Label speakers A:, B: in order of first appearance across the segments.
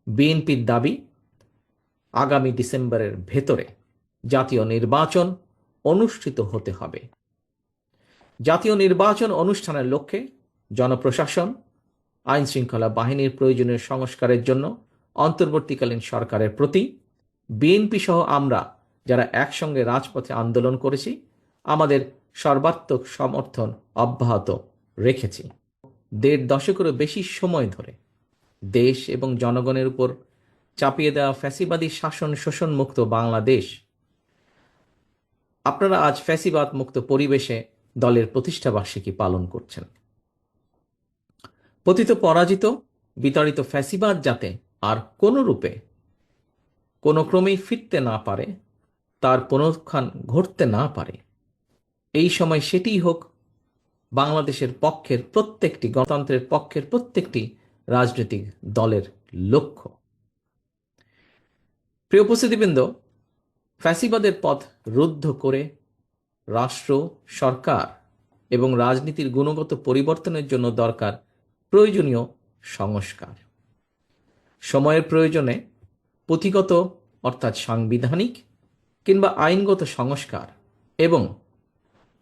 A: বিএনপির দাবি আগামী ডিসেম্বরের ভেতরে জাতীয় নির্বাচন অনুষ্ঠিত হতে হবে। জাতীয় নির্বাচন অনুষ্ঠানের লক্ষ্যে জনপ্রশাসন, আইন শৃঙ্খলা বাহিনীর প্রয়োজনীয় সংস্কারের জন্য অন্তর্বর্তীকালীন সরকারের প্রতি বিএনপি সহ আমরা যারা একসঙ্গে রাজপথে আন্দোলন করেছি আমাদের সর্বাত্মক সমর্থন অব্যাহত রেখেছি। ১.৫ দশকেরও বেশি সময় ধরে দেশ এবং জনগণের উপর চাপিয়ে দেওয়া ফ্যাসিবাদী শাসন শোষণ মুক্ত বাংলাদেশ, আপনারা আজ ফ্যাসিবাদ মুক্ত পরিবেশে দলের প্রতিষ্ঠা বার্ষিকী পালন করছেন। পতিত পরাজিত বিতাড়িত ফ্যাসিবাদ যাতে আর কোনো রূপে কোনো ক্রমেই ফিরতে না পারে, তার পুনরুত্থান ঘটতে না পারে, এই সময় সেটিই হোক বাংলাদেশের পক্ষের প্রত্যেকটি গণতন্ত্রের পক্ষের প্রত্যেকটি রাজনৈতিক দলের লক্ষ্য। প্রিয় উপস্থিতিবৃন্দ, ফ্যাসিবাদের পথ রুদ্ধ করে রাষ্ট্র, সরকার এবং রাজনীতির গুণগত পরিবর্তনের জন্য দরকার প্রয়োজনীয় সংস্কার। সময়ের প্রয়োজনে পুঁথিগত অর্থাৎ সাংবিধানিক কিংবা আইনগত সংস্কার এবং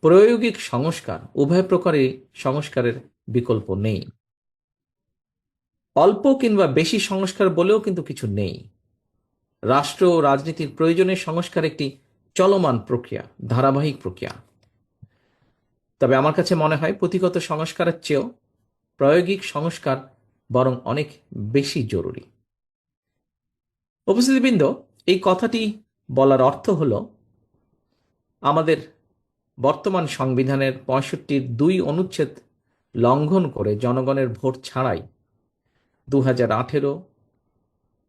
A: প্রায়োগিক সংস্কার উভয় প্রকারের সংস্কারের বিকল্প নেই। অল্প কিংবা বেশি সংস্কার বলেও কিন্তু কিছু নেই। রাষ্ট্র ও রাজনীতির প্রয়োজনের সংস্কার একটি চলমান প্রক্রিয়া, ধারাবাহিক প্রক্রিয়া। তবে আমার কাছে মনে হয় পুঁথিগত সংস্কারের চেয়েও প্রায়োগিক সংস্কার বরং অনেক বেশি জরুরি। উপস্থিতিবৃন্দ, এই কথাটি বলার অর্থ হল আমাদের বর্তমান সংবিধানের ৬৫-র ২ অনুচ্ছেদ লঙ্ঘন করে জনগণের ভোট ছাড়াই ২০১৮,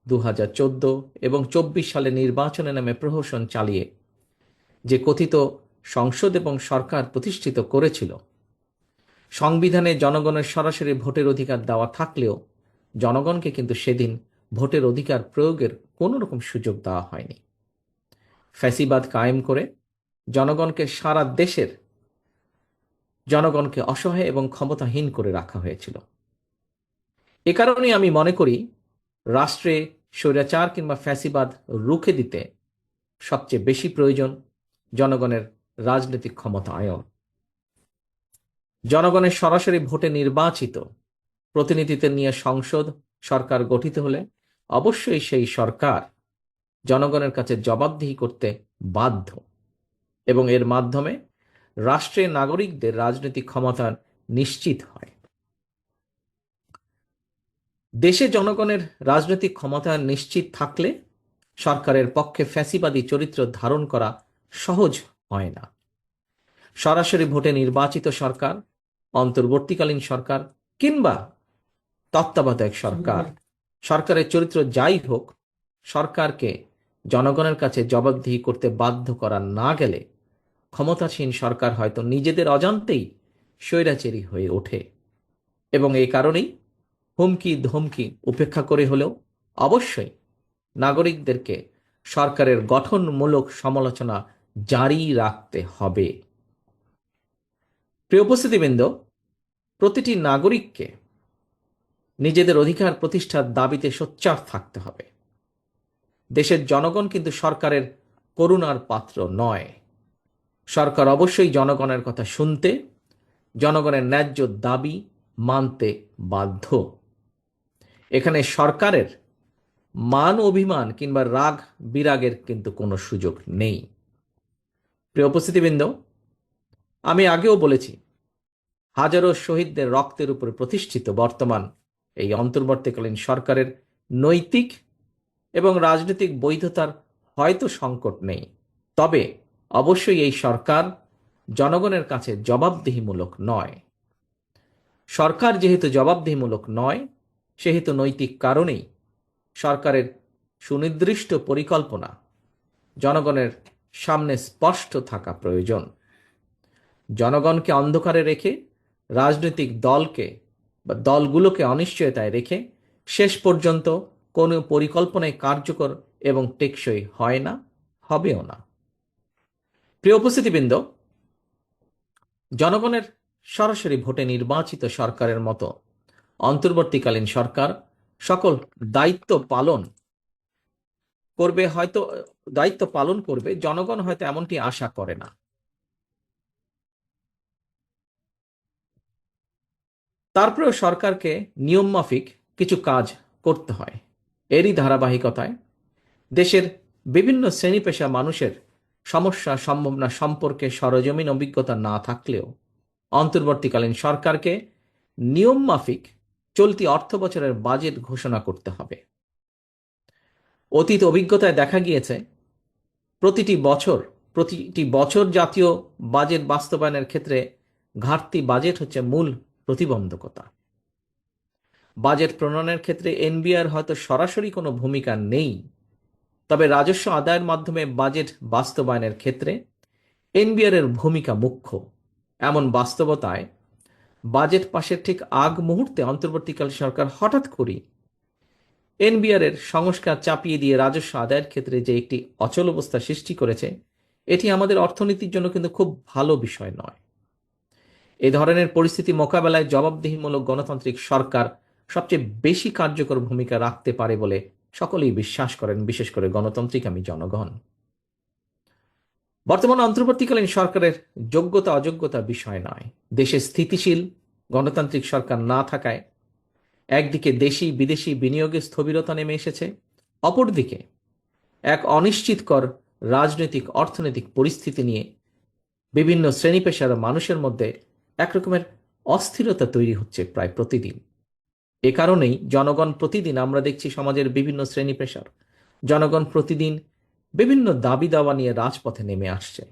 A: ২০১৪ এবং ২৪ সালে নির্বাচনে নামে প্রহসন চালিয়ে যে কথিত সংসদ এবং সরকার প্রতিষ্ঠিত করেছিল, সংবিধানে জনগণের সরাসরি ভোটের অধিকার দেওয়া থাকলেও জনগণকে কিন্তু সেদিন ভোটের অধিকার প্রয়োগের কোনো রকম সুযোগ দেওয়া হয়নি। ফ্যাসিবাদ কায়েম করে জনগণকে সারা দেশের জনগণকে অসহায় এবং ক্ষমতাহীন করে রাখা হয়েছিল। এ কারণে আমি মনে করি রাষ্ট্রে স্বৈরাচার কিংবা ফ্যাসিবাদ রুখে দিতে সবচেয়ে বেশি প্রয়োজন জনগণের রাজনৈতিক ক্ষমতায়ন। জনগণের সরাসরি ভোটে নির্বাচিত প্রতিনিধিদের নিয়ে সংসদ সরকার গঠিত হলে অবশ্যই সেই সরকার জনগণের কাছে জবাবদিহি করতে বাধ্য এবং এর মাধ্যমে রাষ্ট্রের নাগরিকদের রাজনৈতিক ক্ষমতা নিশ্চিত হয়। দেশে জনগণের রাজনৈতিক ক্ষমতা নিশ্চিত থাকলে সরকারের পক্ষে ফ্যাসিবাদী চরিত্র ধারণ করা সহজ হয় না। সরাসরি ভোটে নির্বাচিত সরকার, অন্তর্বর্তীকালীন সরকার কিংবা তত্ত্বাবধায়ক সরকার, সরকারের চরিত্র যাই হোক, সরকারকে জনগণের কাছে জবাবদিহি করতে বাধ্য করা না গেলে ক্ষমতাসীন সরকার হয়তো নিজেদের অজান্তেই স্বৈরাচারী হয়ে ওঠে এবং এই কারণেই হুমকি ধমকি উপেক্ষা করে হলেও অবশ্যই নাগরিকদেরকে সরকারের গঠনমূলক সমালোচনা জারি রাখতে হবে। প্রিয় উপস্থিতিবৃন্দ, প্রতিটি নাগরিককে নিজেদের অধিকার প্রতিষ্ঠার দাবিতে সোচ্চার থাকতে হবে। দেশের জনগণ কিন্তু সরকারের করুণার পাত্র নয়। সরকার অবশ্যই জনগণের কথা শুনতে, জনগণের ন্যায্য দাবি মানতে বাধ্য। এখানে সরকারের মান অভিমান কিংবা রাগ বিরাগের কিন্তু কোনো সুযোগ নেই। প্রিয় উপস্থিতিবৃন্দ, আমি আগেও বলেছি, হাজারো শহীদদের রক্তের উপর প্রতিষ্ঠিত বর্তমান এই অন্তর্বর্তীকালীন সরকারের নৈতিক এবং রাজনৈতিক বৈধতার হয়তো সংকট নেই, তবে অবশ্যই এই সরকার জনগণের কাছে জবাবদিহিমূলক নয়। সরকার যেহেতু জবাবদিহিমূলক নয়, সেহেতু নৈতিক কারণেই সরকারের সুনির্দিষ্ট পরিকল্পনা জনগণের সামনে স্পষ্ট থাকা প্রয়োজন। জনগণকে অন্ধকারে রেখে রাজনৈতিক দলকে বা দলগুলোকে অনিশ্চয়তায় রেখে শেষ পর্যন্ত কোনো পরিকল্পনায় কার্যকর এবং টেকসই হয় না, হবেও না। প্রিয় উপস্থিতিবৃন্দ, জনগণের সরাসরি ভোটে নির্বাচিত সরকারের মতো অন্তর্বর্তীকালীন সরকার সকল দায়িত্ব পালন করবে, হয়তো দায়িত্ব পালন করবে, জনগণ হয়তো এমনটি আশা করে না। তারপরেও সরকারকে নিয়ম মাফিক কিছু কাজ করতে হয়। এরই ধারাবাহিকতায় দেশের বিভিন্ন শ্রেণী পেশা মানুষের সমস্যা সম্ভাবনা সম্পর্কে সরজমিন অভিজ্ঞতা না থাকলেও অন্তর্বর্তীকালীন সরকারকে নিয়ম মাফিক চলতি অর্থ বছরের বাজেট ঘোষণা করতে হবে। অতীত অভিজ্ঞতায় দেখা গিয়েছে প্রতিটি বছর জাতীয় বাজেট বাস্তবায়নের ক্ষেত্রে ঘাটতি বাজেট হচ্ছে মূল প্রতিবন্ধকতা। বাজেট প্রণয়নের ক্ষেত্রে এনবিআর হয়তো সরাসরি কোনো ভূমিকা নেই, তবে রাজস্ব আদায়ের মাধ্যমে বাজেট বাস্তবায়নের ক্ষেত্রে এনবিআর এর ভূমিকা মুখ্য। এমন বাস্তবতায় বাজেট পাশের ঠিক আগ মুহূর্তে অন্তর্বর্তীকালীন সরকার হঠাৎ করেই এনবিআর এর সংস্কার চাপিয়ে দিয়ে রাজস্ব আদায়ের ক্ষেত্রে যে একটি অচল অবস্থা সৃষ্টি করেছে, এটি আমাদের অর্থনীতির জন্য কিন্তু খুব ভালো বিষয় নয়। এই ধরনের পরিস্থিতি মোকাবেলায় জবাবদিহিমূলক গণতান্ত্রিক সরকার সবচেয়ে বেশি কার্যকর ভূমিকা রাখতে পারে বলে সকলেই বিশ্বাস করেন, বিশেষ করে গণতান্ত্রিকামী জনগণ। বর্তমান অন্তর্বর্তীকালীন সরকারের যোগ্যতা অযোগ্যতা বিষয় নয়। দেশে স্থিতিশীল গণতান্ত্রিক সরকার না থাকায় একদিকে দেশি বিদেশি বিনিয়োগে স্থবিরতা নেমে এসেছে, অপরদিকে এক অনিশ্চিতকর রাজনৈতিক অর্থনৈতিক পরিস্থিতি নিয়ে বিভিন্ন শ্রেণী পেশার মানুষের মধ্যে একরকমের অস্থিরতা তৈরি হচ্ছে প্রায় প্রতিদিন। এ কারণেই জনগণ প্রতিদিন, আমরা দেখছি সমাজের বিভিন্ন শ্রেণী পেশার জনগণ প্রতিদিন বিভিন্ন দাবি দাওয়া নিয়ে রাজপথে নেমে আসছে।